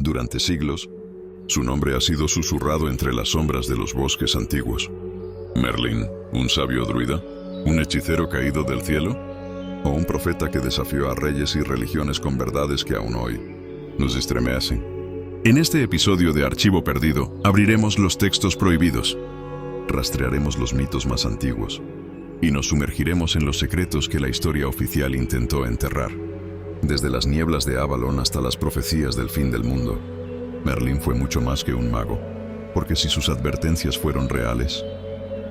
Durante siglos, su nombre ha sido susurrado entre las sombras de los bosques antiguos. Merlín, un sabio druida, un hechicero caído del cielo, o un profeta que desafió a reyes y religiones con verdades que aún hoy nos estremecen. En este episodio de Archivo Perdido, abriremos los textos prohibidos, rastrearemos los mitos más antiguos y nos sumergiremos en los secretos que la historia oficial intentó enterrar. Desde las nieblas de Avalon hasta las profecías del fin del mundo, Merlín fue mucho más que un mago, porque si sus advertencias fueron reales,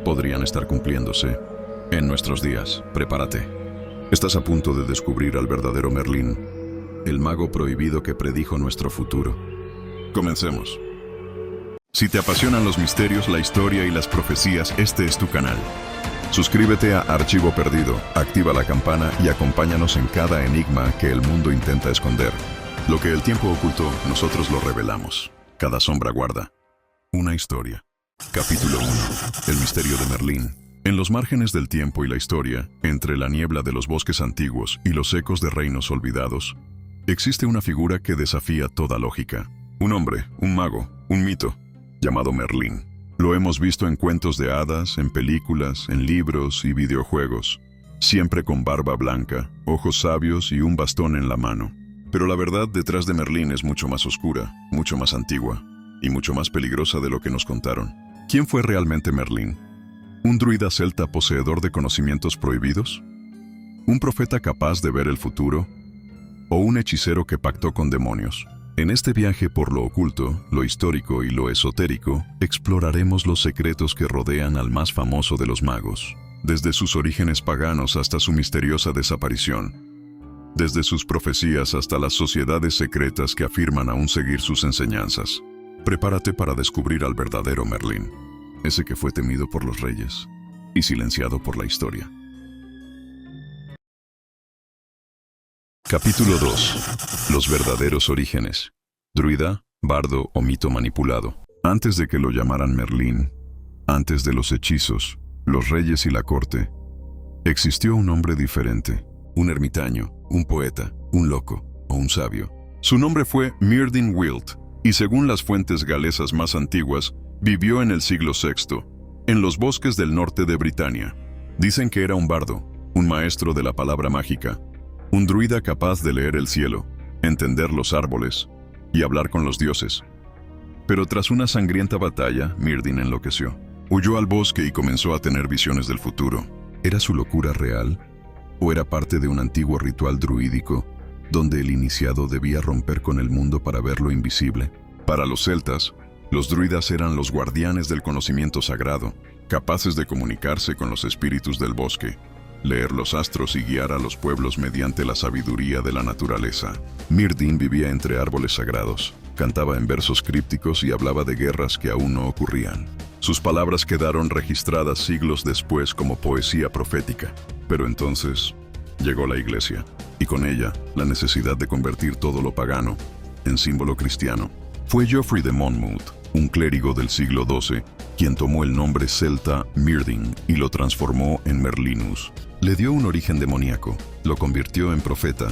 podrían estar cumpliéndose en nuestros días. Prepárate. Estás a punto de descubrir al verdadero Merlín, el mago prohibido que predijo nuestro futuro. Comencemos. Si te apasionan los misterios, la historia y las profecías, este es tu canal. Suscríbete a Archivo Perdido, activa la campana y acompáñanos en cada enigma que el mundo intenta esconder. Lo que el tiempo ocultó, nosotros lo revelamos. Cada sombra guarda una historia. Capítulo 1. El misterio de Merlín. En los márgenes del tiempo y la historia, entre la niebla de los bosques antiguos y los ecos de reinos olvidados, existe una figura que desafía toda lógica. Un hombre, un mago, un mito, llamado Merlín. Lo hemos visto en cuentos de hadas, en películas, en libros y videojuegos, siempre con barba blanca, ojos sabios y un bastón en la mano. Pero la verdad detrás de Merlín es mucho más oscura, mucho más antigua y mucho más peligrosa de lo que nos contaron. ¿Quién fue realmente Merlín? ¿Un druida celta poseedor de conocimientos prohibidos? ¿Un profeta capaz de ver el futuro? ¿O un hechicero que pactó con demonios? En este viaje por lo oculto, lo histórico y lo esotérico, exploraremos los secretos que rodean al más famoso de los magos, desde sus orígenes paganos hasta su misteriosa desaparición, desde sus profecías hasta las sociedades secretas que afirman aún seguir sus enseñanzas. Prepárate para descubrir al verdadero Merlín, ese que fue temido por los reyes y silenciado por la historia. Capítulo 2. Los verdaderos orígenes. Druida, bardo o mito manipulado. Antes de que lo llamaran Merlín, antes de los hechizos, los reyes y la corte, existió un hombre diferente, un ermitaño, un poeta, un loco o un sabio. Su nombre fue Myrddin Wyllt, y según las fuentes galesas más antiguas, vivió en el siglo VI, en los bosques del norte de Britania. Dicen que era un bardo, un maestro de la palabra mágica, un druida capaz de leer el cielo, entender los árboles y hablar con los dioses. Pero tras una sangrienta batalla, Myrddin enloqueció. Huyó al bosque y comenzó a tener visiones del futuro. ¿Era su locura real? ¿O era parte de un antiguo ritual druídico, donde el iniciado debía romper con el mundo para ver lo invisible? Para los celtas, los druidas eran los guardianes del conocimiento sagrado, capaces de comunicarse con los espíritus del bosque, leer los astros y guiar a los pueblos mediante la sabiduría de la naturaleza. Myrddin vivía entre árboles sagrados, cantaba en versos crípticos y hablaba de guerras que aún no ocurrían. Sus palabras quedaron registradas siglos después como poesía profética. Pero entonces llegó la iglesia, y con ella la necesidad de convertir todo lo pagano en símbolo cristiano. Fue Geoffrey de Monmouth, un clérigo del siglo XII, quien tomó el nombre celta Myrddin y lo transformó en Merlinus. Le dio un origen demoníaco, lo convirtió en profeta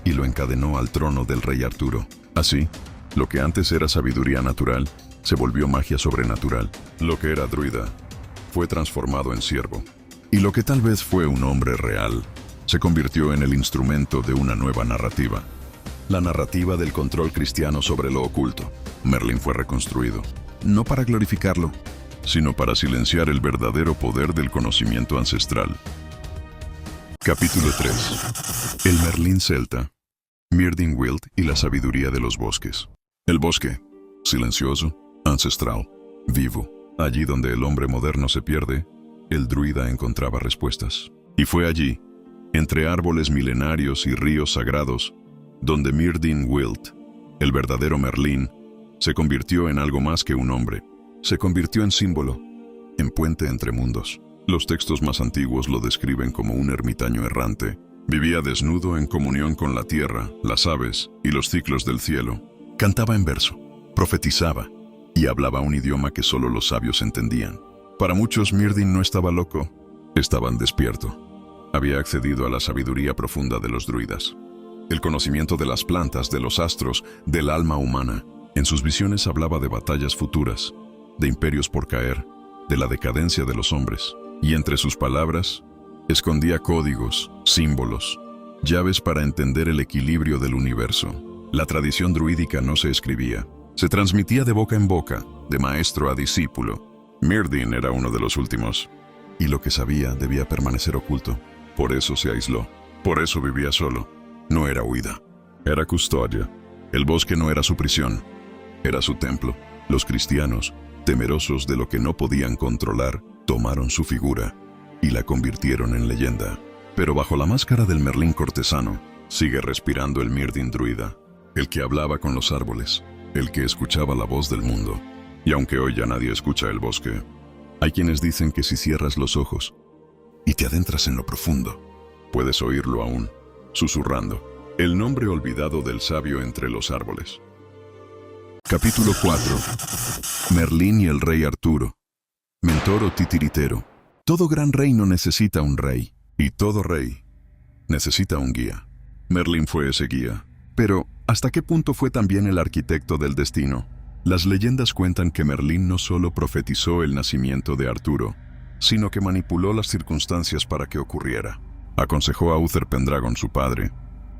y lo encadenó al trono del rey Arturo. Así, lo que antes era sabiduría natural, se volvió magia sobrenatural. Lo que era druida fue transformado en siervo. Y lo que tal vez fue un hombre real, se convirtió en el instrumento de una nueva narrativa. La narrativa del control cristiano sobre lo oculto. Merlín fue reconstruido, no para glorificarlo, sino para silenciar el verdadero poder del conocimiento ancestral. Capítulo 3. El Merlín celta, Myrddin Wyllt y la sabiduría de los bosques. El bosque, silencioso, ancestral, vivo. Allí donde el hombre moderno se pierde, el druida encontraba respuestas. Y fue allí, entre árboles milenarios y ríos sagrados, donde Myrddin Wyllt, el verdadero Merlín, se convirtió en algo más que un hombre. Se convirtió en símbolo, en puente entre mundos. Los textos más antiguos lo describen como un ermitaño errante. Vivía desnudo en comunión con la tierra, las aves y los ciclos del cielo. Cantaba en verso, profetizaba y hablaba un idioma que solo los sabios entendían. Para muchos, Myrddin no estaba loco, estaban despierto. Había accedido a la sabiduría profunda de los druidas. El conocimiento de las plantas, de los astros, del alma humana. En sus visiones hablaba de batallas futuras, de imperios por caer, de la decadencia de los hombres, y entre sus palabras escondía códigos, símbolos, llaves para entender el equilibrio del universo. La tradición druídica no se escribía, se transmitía de boca en boca, de maestro a discípulo. Myrddin era uno de los últimos, y lo que sabía debía permanecer oculto. Por eso se aisló, por eso vivía solo. No era huida, era custodia. El bosque no era su prisión, era su templo. Los cristianos, temerosos de lo que no podían controlar, tomaron su figura y la convirtieron en leyenda. Pero bajo la máscara del Merlín cortesano, sigue respirando el Myrddin druida, el que hablaba con los árboles, el que escuchaba la voz del mundo. Y aunque hoy ya nadie escucha el bosque, hay quienes dicen que si cierras los ojos y te adentras en lo profundo, puedes oírlo aún, susurrando, el nombre olvidado del sabio entre los árboles. Capítulo 4. Merlín y el rey Arturo. Mentor o titiritero. Todo gran reino necesita un rey, y todo rey necesita un guía. Merlín fue ese guía. Pero, ¿hasta qué punto fue también el arquitecto del destino? Las leyendas cuentan que Merlín no solo profetizó el nacimiento de Arturo, sino que manipuló las circunstancias para que ocurriera. Aconsejó a Uther Pendragon, su padre,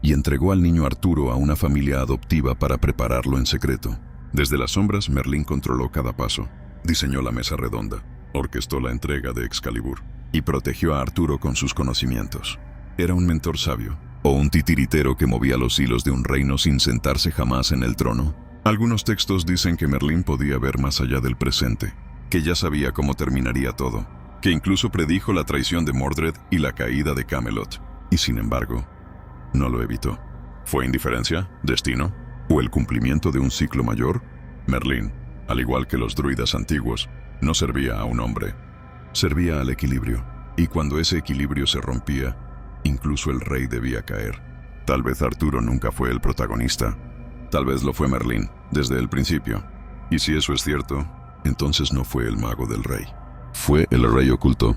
y entregó al niño Arturo a una familia adoptiva para prepararlo en secreto. Desde las sombras, Merlín controló cada paso, diseñó la mesa redonda, orquestó la entrega de Excalibur y protegió a Arturo con sus conocimientos. Era un mentor sabio, o un titiritero que movía los hilos de un reino sin sentarse jamás en el trono. Algunos textos dicen que Merlín podía ver más allá del presente, que ya sabía cómo terminaría todo, que incluso predijo la traición de Mordred y la caída de Camelot, y sin embargo, no lo evitó. ¿Fue indiferencia, destino, o el cumplimiento de un ciclo mayor? Merlín, al igual que los druidas antiguos, no servía a un hombre, servía al equilibrio, y cuando ese equilibrio se rompía, incluso el rey debía caer. Tal vez Arturo nunca fue el protagonista, tal vez lo fue Merlín, desde el principio. Y si eso es cierto, entonces no fue el mago del rey. Fue el rey oculto,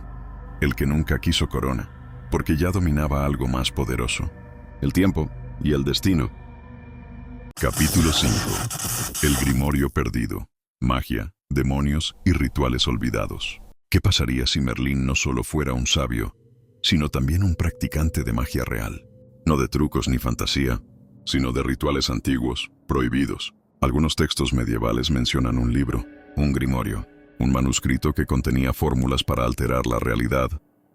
el que nunca quiso corona, porque ya dominaba algo más poderoso, el tiempo y el destino. Capítulo 5. El Grimorio perdido. Magia, demonios y rituales olvidados. ¿Qué pasaría si Merlín no solo fuera un sabio, sino también un practicante de magia real? No de trucos ni fantasía, sino de rituales antiguos, prohibidos. Algunos textos medievales mencionan un libro, un grimorio, un manuscrito que contenía fórmulas para alterar la realidad,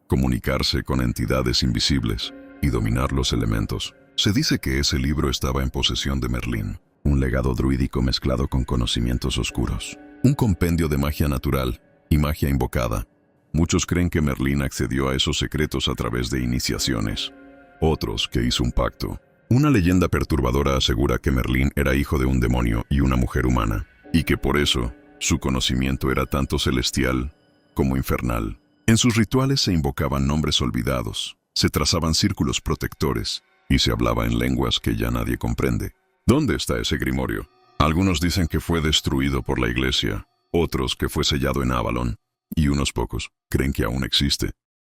comunicarse con entidades invisibles y dominar los elementos. Se dice que ese libro estaba en posesión de Merlín, un legado druídico mezclado con conocimientos oscuros. Un compendio de magia natural y magia invocada. Muchos creen que Merlín accedió a esos secretos a través de iniciaciones. Otros que hizo un pacto. Una leyenda perturbadora asegura que Merlín era hijo de un demonio y una mujer humana, y que por eso su conocimiento era tanto celestial como infernal. En sus rituales se invocaban nombres olvidados, se trazaban círculos protectores, y se hablaba en lenguas que ya nadie comprende. ¿Dónde está ese grimorio? Algunos dicen que fue destruido por la iglesia, otros que fue sellado en Avalon, y unos pocos creen que aún existe,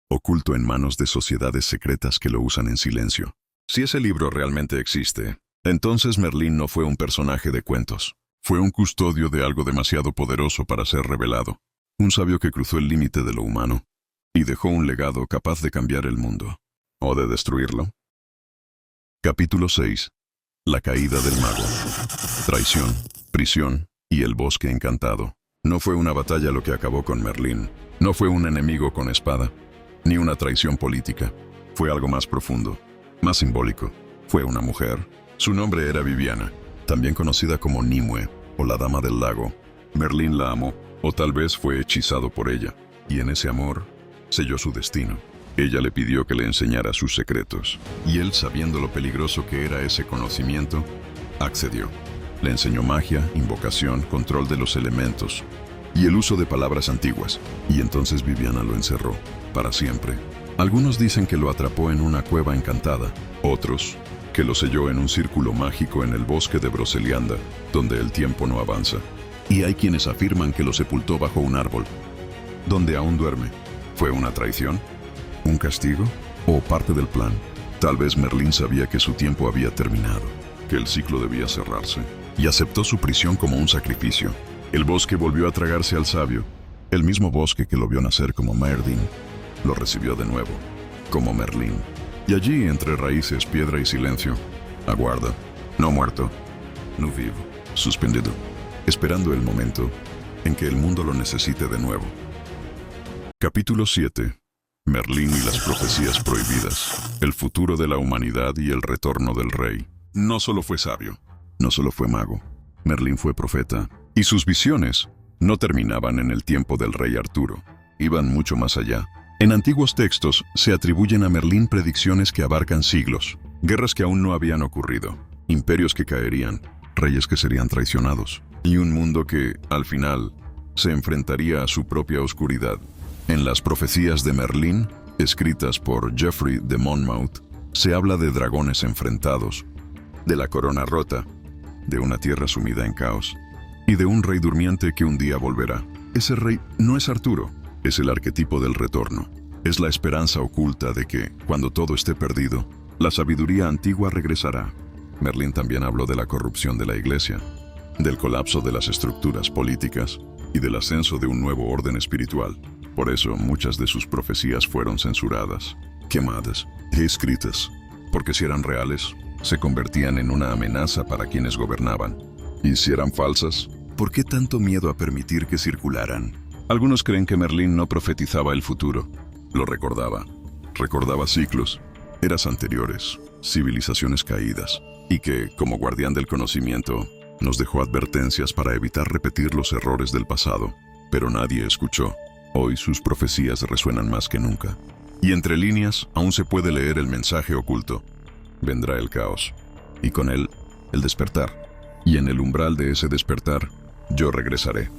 oculto en manos de sociedades secretas que lo usan en silencio. Si ese libro realmente existe, entonces Merlín no fue un personaje de cuentos. Fue un custodio de algo demasiado poderoso para ser revelado. Un sabio que cruzó el límite de lo humano y dejó un legado capaz de cambiar el mundo, o de destruirlo. Capítulo 6. La caída del mago. Traición, prisión y el bosque encantado. No fue una batalla lo que acabó con Merlín. No fue un enemigo con espada, ni una traición política. Fue algo más profundo, más simbólico. Fue una mujer. Su nombre era Viviana, también conocida como Nimue, o la Dama del Lago. Merlín la amó, o tal vez fue hechizado por ella, y en ese amor selló su destino. Ella le pidió que le enseñara sus secretos, y él, sabiendo lo peligroso que era ese conocimiento, accedió. Le enseñó magia, invocación, control de los elementos, y el uso de palabras antiguas, y entonces Viviana lo encerró, para siempre. Algunos dicen que lo atrapó en una cueva encantada, otros que lo selló en un círculo mágico en el bosque de Brocelianda, donde el tiempo no avanza. Y hay quienes afirman que lo sepultó bajo un árbol, donde aún duerme. ¿Fue una traición? ¿Un castigo? ¿O parte del plan? Tal vez Merlín sabía que su tiempo había terminado, que el ciclo debía cerrarse. y aceptó su prisión como un sacrificio. El bosque volvió a tragarse al sabio. El mismo bosque que lo vio nacer como Myrddin lo recibió de nuevo, como Merlín. Y allí, entre raíces, piedra y silencio, aguarda, no muerto, no vivo, suspendido, esperando el momento en que el mundo lo necesite de nuevo. Capítulo 7. Merlín y las profecías prohibidas, el futuro de la humanidad y el retorno del rey. No solo fue sabio, no solo fue mago, Merlín fue profeta, y sus visiones no terminaban en el tiempo del rey Arturo, iban mucho más allá. En antiguos textos se atribuyen a Merlín predicciones que abarcan siglos, guerras que aún no habían ocurrido, imperios que caerían, reyes que serían traicionados, y un mundo que, al final, se enfrentaría a su propia oscuridad. En las profecías de Merlín, escritas por Geoffrey de Monmouth, se habla de dragones enfrentados, de la corona rota, de una tierra sumida en caos, y de un rey durmiente que un día volverá. Ese rey no es Arturo, es el arquetipo del retorno. Es la esperanza oculta de que, cuando todo esté perdido, la sabiduría antigua regresará. Merlín también habló de la corrupción de la iglesia, del colapso de las estructuras políticas y del ascenso de un nuevo orden espiritual. Por eso, muchas de sus profecías fueron censuradas, quemadas e escritas, porque si eran reales, se convertían en una amenaza para quienes gobernaban. Y si eran falsas, ¿por qué tanto miedo a permitir que circularan? Algunos creen que Merlín no profetizaba el futuro, lo recordaba. Recordaba ciclos, eras anteriores, civilizaciones caídas, y que, como guardián del conocimiento, nos dejó advertencias para evitar repetir los errores del pasado. Pero nadie escuchó. Hoy sus profecías resuenan más que nunca. Y entre líneas aún se puede leer el mensaje oculto. Vendrá el caos, y con él, el despertar. Y en el umbral de ese despertar, yo regresaré.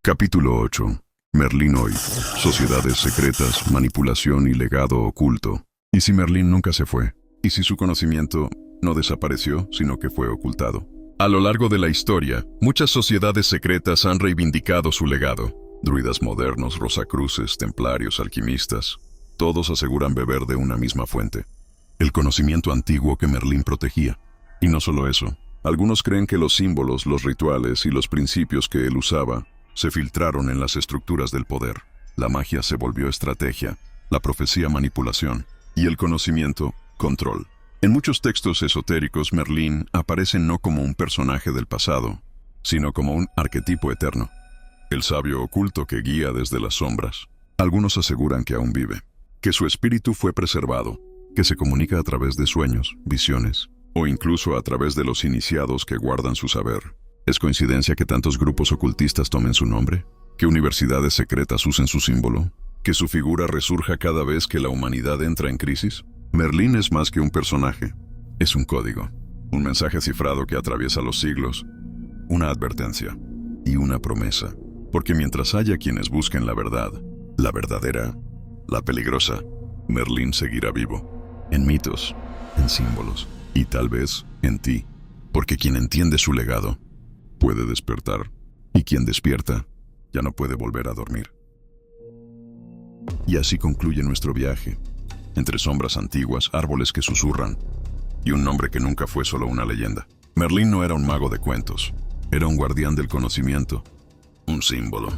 Capítulo 8. Merlín hoy. Sociedades secretas, manipulación y legado oculto. ¿Y si Merlín nunca se fue? ¿Y si su conocimiento no desapareció, sino que fue ocultado? A lo largo de la historia, muchas sociedades secretas han reivindicado su legado. Druidas modernos, rosacruces, templarios, alquimistas, todos aseguran beber de una misma fuente, el conocimiento antiguo que Merlín protegía. Y no solo eso, algunos creen que los símbolos, los rituales y los principios que él usaba se filtraron en las estructuras del poder. La magia se volvió estrategia, la profecía manipulación y el conocimiento control. En muchos textos esotéricos, Merlín aparece no como un personaje del pasado, sino como un arquetipo eterno, el sabio oculto que guía desde las sombras. Algunos aseguran que aún vive, que su espíritu fue preservado, que se comunica a través de sueños, visiones, o incluso a través de los iniciados que guardan su saber. ¿Es coincidencia que tantos grupos ocultistas tomen su nombre? ¿Que universidades secretas usen su símbolo? ¿Que su figura resurja cada vez que la humanidad entra en crisis? Merlín es más que un personaje, es un código, un mensaje cifrado que atraviesa los siglos, una advertencia y una promesa. Porque mientras haya quienes busquen la verdad, la verdadera, la peligrosa, Merlín seguirá vivo, en mitos, en símbolos y tal vez en ti. Porque quien entiende su legado puede despertar, y quien despierta ya no puede volver a dormir. Y así concluye nuestro viaje, entre sombras antiguas, árboles que susurran, y un nombre que nunca fue solo una leyenda. Merlín no era un mago de cuentos, era un guardián del conocimiento, un símbolo,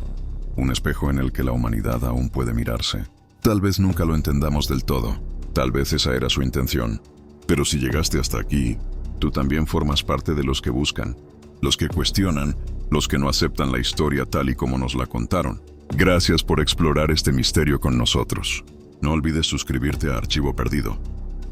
un espejo en el que la humanidad aún puede mirarse. Tal vez nunca lo entendamos del todo, tal vez esa era su intención, pero si llegaste hasta aquí, tú también formas parte de los que buscan, los que cuestionan, los que no aceptan la historia tal y como nos la contaron. Gracias por explorar este misterio con nosotros. No olvides suscribirte a Archivo Perdido,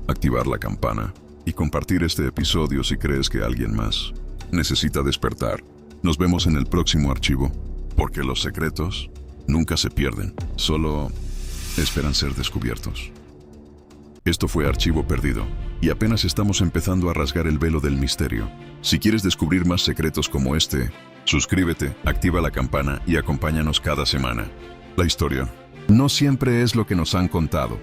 activar la campana y compartir este episodio si crees que alguien más necesita despertar. Nos vemos en el próximo archivo, porque los secretos nunca se pierden, solo esperan ser descubiertos. Esto fue Archivo Perdido, y apenas estamos empezando a rasgar el velo del misterio. Si quieres descubrir más secretos como este, suscríbete, activa la campana y acompáñanos cada semana. La historia no siempre es lo que nos han contado.